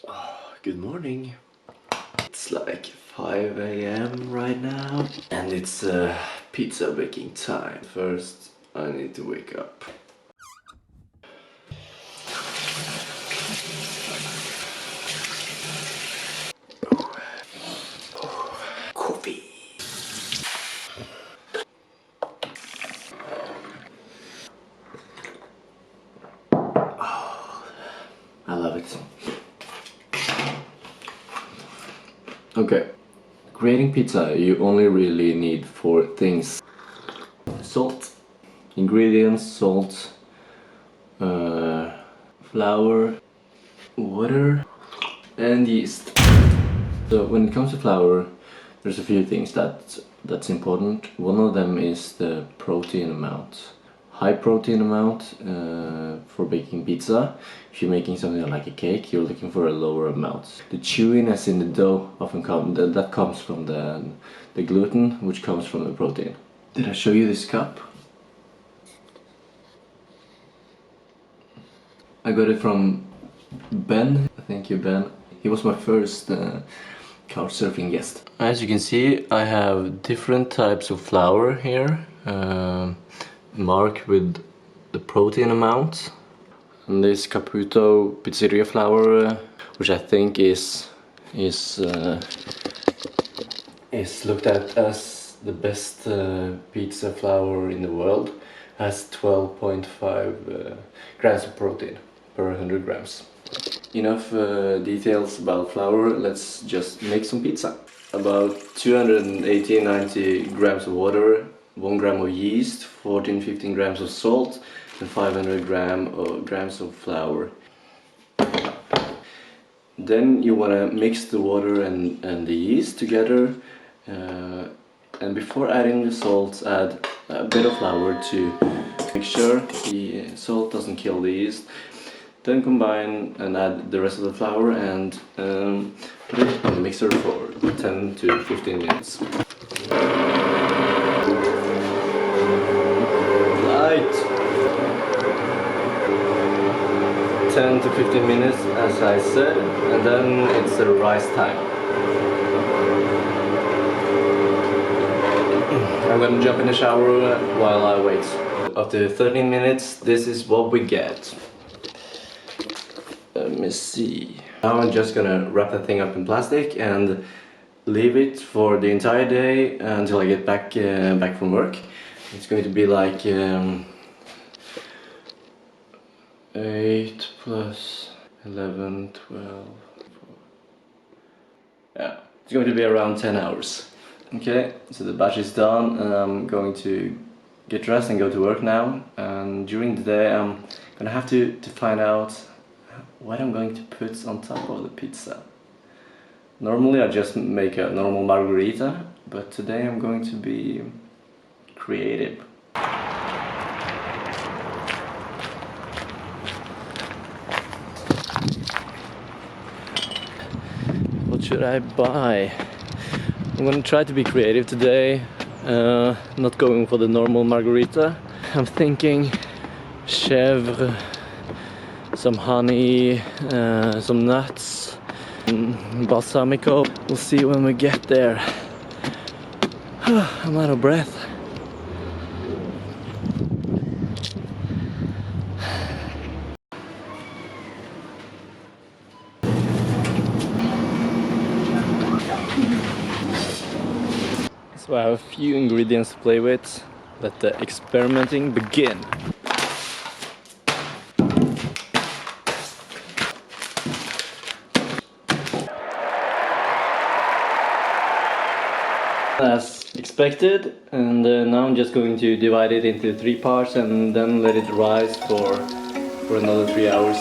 Good morning. It's like 5 a.m. right now and it's pizza baking time. First, I need to wake up. Coffee. I love it. Okay, creating pizza you only really need 4 things: salt, ingredients, salt, flour, water, and yeast. So when it comes to flour, there's a few things that's important. One of them is the protein amount. High protein amount for baking pizza. If you're making something like a cake, you're looking for a lower amount. The chewiness in the dough often comes from the gluten, which comes from the protein. Did I show you this cup? I got it from Ben. Thank you, Ben. He was my first couchsurfing guest. As you can see, I have different types of flour here, marked with the protein amount. And this Caputo Pizzeria flour, which I think is looked at as the best pizza flour in the world, has 12.5 grams of protein per 100 grams. Enough details about flour, let's just make some pizza. About 280-90 grams of water, 1 gram of yeast, 14-15 grams of salt, and 500 grams of flour. Then you want to mix the water and the yeast together, and before adding the salt, add a bit of flour to make sure the salt doesn't kill the yeast. Then combine and add the rest of the flour and put it in the mixer for 10 to 15 minutes. Light! 10 to 15 minutes, as I said, and then it's the rise time. I'm gonna jump in the shower while I wait. After 13 minutes, this is what we get. Let me see. Now I'm just gonna wrap that thing up in plastic and leave it for the entire day until I get back from work. It's going to be like 8 plus 11, 12, 4. Yeah, it's going to be around 10 hours. Okay, so the batch is done and I'm going to get dressed and go to work now. And during the day I'm gonna have to find out what I'm going to put on top of the pizza. Normally I just make a normal margherita, but today I'm going to be creative. What should I buy? I'm gonna try to be creative today, not going for the normal margherita. I'm thinking chèvre, some honey, some nuts, balsamico. We'll see when we get there. I'm out of breath. So I have a few ingredients to play with. Let the experimenting begin. As expected, and now I'm just going to divide it into 3 parts and then let it rise for another 3 hours.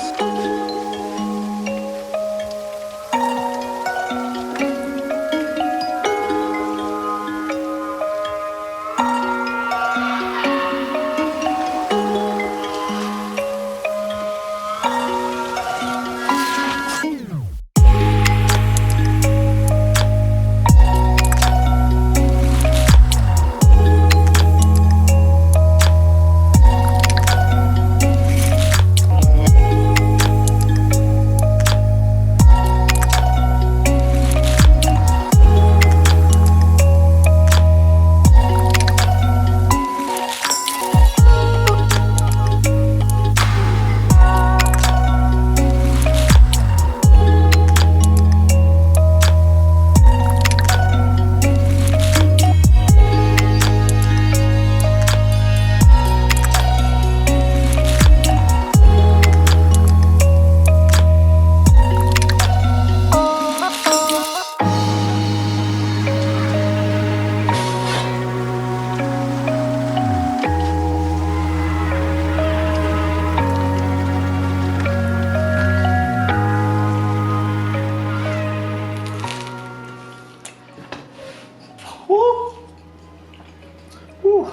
Woo.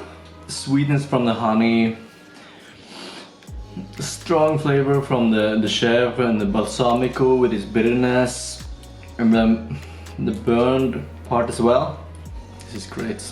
Sweetness from the honey, strong flavor from the chef and the balsamico with its bitterness, and then the burned part as well. This is great.